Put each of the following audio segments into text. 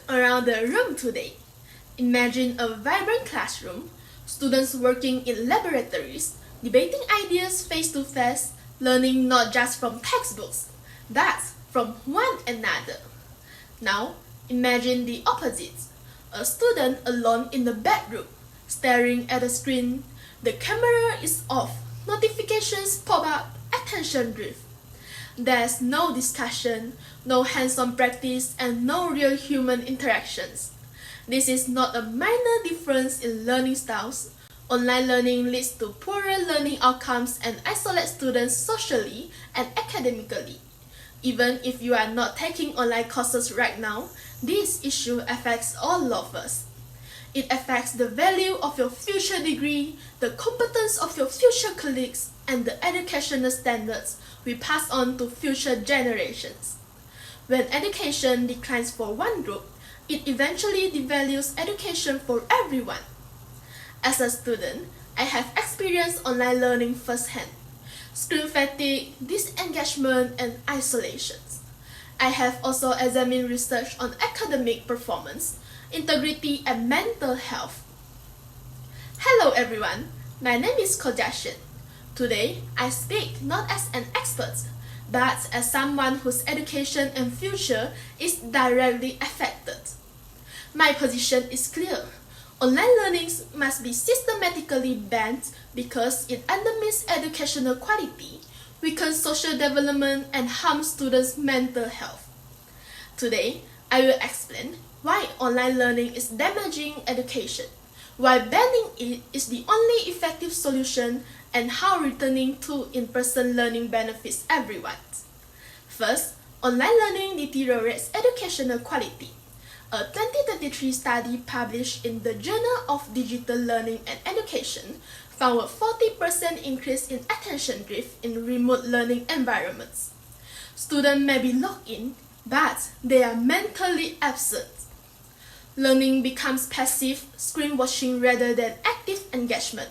Around the room today, imagine a vibrant classroom, students working in laboratories, debating ideas face-to-face, learning not just from textbooks, but from one another. Now, imagine the opposite, a student alone in the bedroom, staring at a screen, the camera is off, notifications pop up, attention drift. There's no discussion, no hands-on practice, and no real human interactions. This is not a minor difference in learning styles. Online learning leads to poorer learning outcomes and isolates students socially and academically. Even if you are not taking online courses right now, this issue affects all of us. It affects the value of your future degree, the competence of your future colleagues, and the educational standards we pass on to future generations. When education declines for one group, it eventually devalues education for everyone. As a student, I have experienced online learning firsthand. Screen fatigue, disengagement, and isolation. I have also examined research on academic performance, integrity, and mental health. Hello everyone, my name is KOH JIA XUAN. Today, I speak not as an expert, but as someone whose education and future is directly affected. My position is clear. Online learning must be systematically banned because it undermines educational quality, weakens social development, and harms students' mental health. Today, I will explain why online learning is damaging education, why banning it is the only effective solution, and how returning to in-person learning benefits everyone. First, online learning deteriorates educational quality. A 2023 study published in the Journal of Digital Learning and Education found a 40% increase in attention drift in remote learning environments. Students may be logged in, but they are mentally absent. Learning becomes passive screen watching rather than active engagement.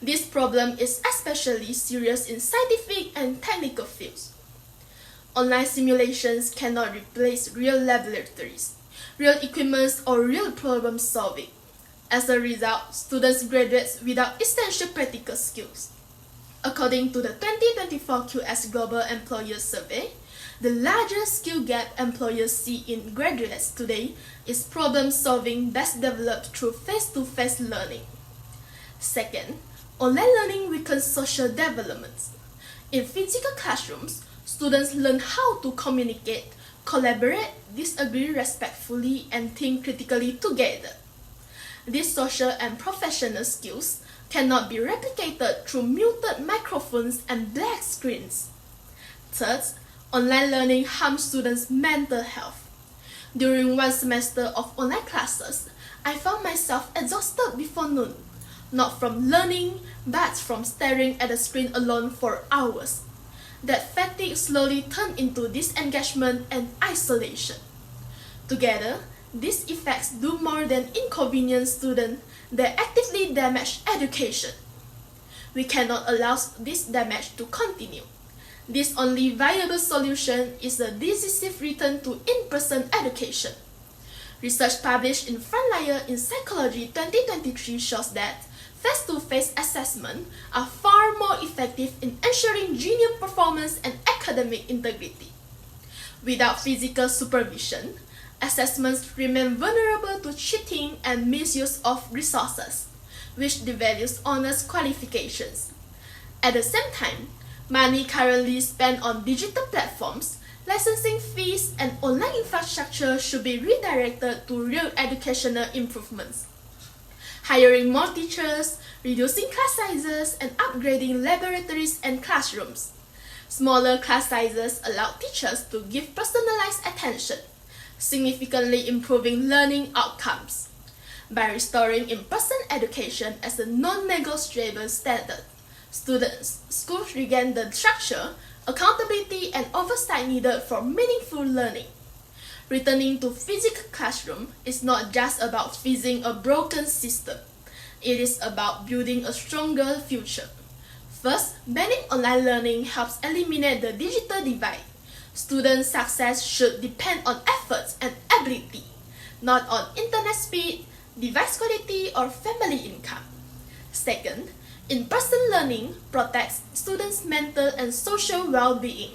This problem is especially serious in scientific and technical fields. Online simulations cannot replace real laboratories, real equipment, or real problem solving. As a result, students graduate without essential practical skills. According to the 2024 QS Global Employer Survey, the largest skill gap employers see in graduates today is problem solving best developed through face-to-face learning. Second, online learning weakens social development. In physical classrooms, students learn how to communicate, collaborate, disagree respectfully, and think critically together. These social and professional skills cannot be replicated through muted microphones and black screens. Third, online learning harms students' mental health. During one semester of online classes, I found myself exhausted before noon, not from learning, but from staring at the screen alone for hours. That fatigue slowly turned into disengagement and isolation. Together, these effects do more than inconvenience students, they actively damage education. We cannot allow this damage to continue. This only viable solution is a decisive return to in-person education. Research published in Frontier in Psychology 2023 shows that face-to-face assessments are far more effective in ensuring genuine performance and academic integrity. Without physical supervision, assessments remain vulnerable to cheating and misuse of resources, which devalues honors qualifications. At the same time, money currently spent on digital platforms, licensing fees, and online infrastructure should be redirected to real educational improvements. Hiring more teachers, reducing class sizes, and upgrading laboratories and classrooms. Smaller class sizes allow teachers to give personalized attention, significantly improving learning outcomes. By restoring in-person education as a non-negotiable standard, schools regain the structure, accountability, and oversight needed for meaningful learning. Returning to physical classroom is not just about fixing a broken system. It is about building a stronger future. First, banning online learning helps eliminate the digital divide. Student success should depend on efforts and ability. not on internet speed, device quality, or family income. Second, in-person learning protects students' mental and social well-being.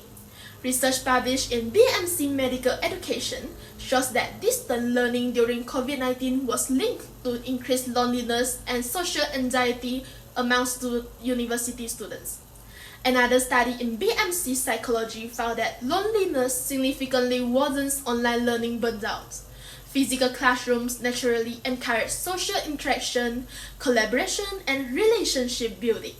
Research published in BMC Medical Education shows that distant learning during COVID-19 was linked to increased loneliness and social anxiety among university students. Another study in BMC Psychology found that loneliness significantly worsens online learning burnout. Physical classrooms naturally encourage social interaction, collaboration, and relationship building.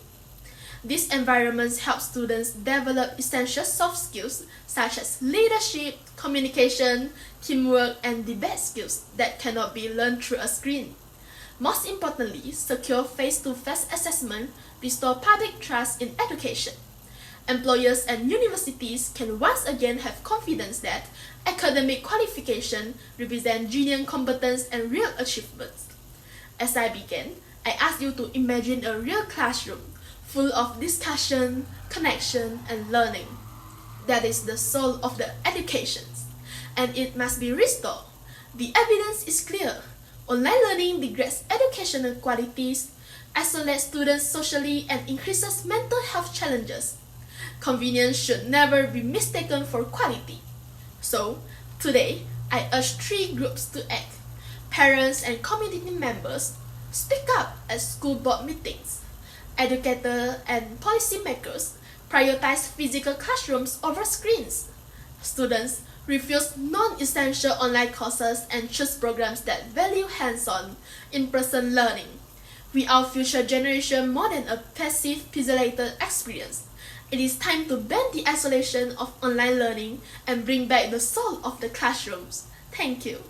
These environments help students develop essential soft skills such as leadership, communication, teamwork, and debate skills that cannot be learned through a screen. Most importantly, secure face-to-face assessment restores public trust in education. Employers and universities can once again have confidence that academic qualification represent genuine competence and real achievements. As I began, I asked you to imagine a real classroom full of discussion, connection, and learning. That is the soul of the education, and it must be restored. The evidence is clear. Online learning degrades educational qualities, isolates students socially, and increases mental health challenges. Convenience should never be mistaken for quality. So, today, I urge 3 groups to act. Parents and community members, speak up at school board meetings. Educators and policymakers, prioritize physical classrooms over screens. Students, refuse non-essential online courses and choose programs that value hands-on, in-person learning. We are future generation more than a passive, pixelated experience. It is time to bend the isolation of online learning and bring back the soul of the classrooms. Thank you.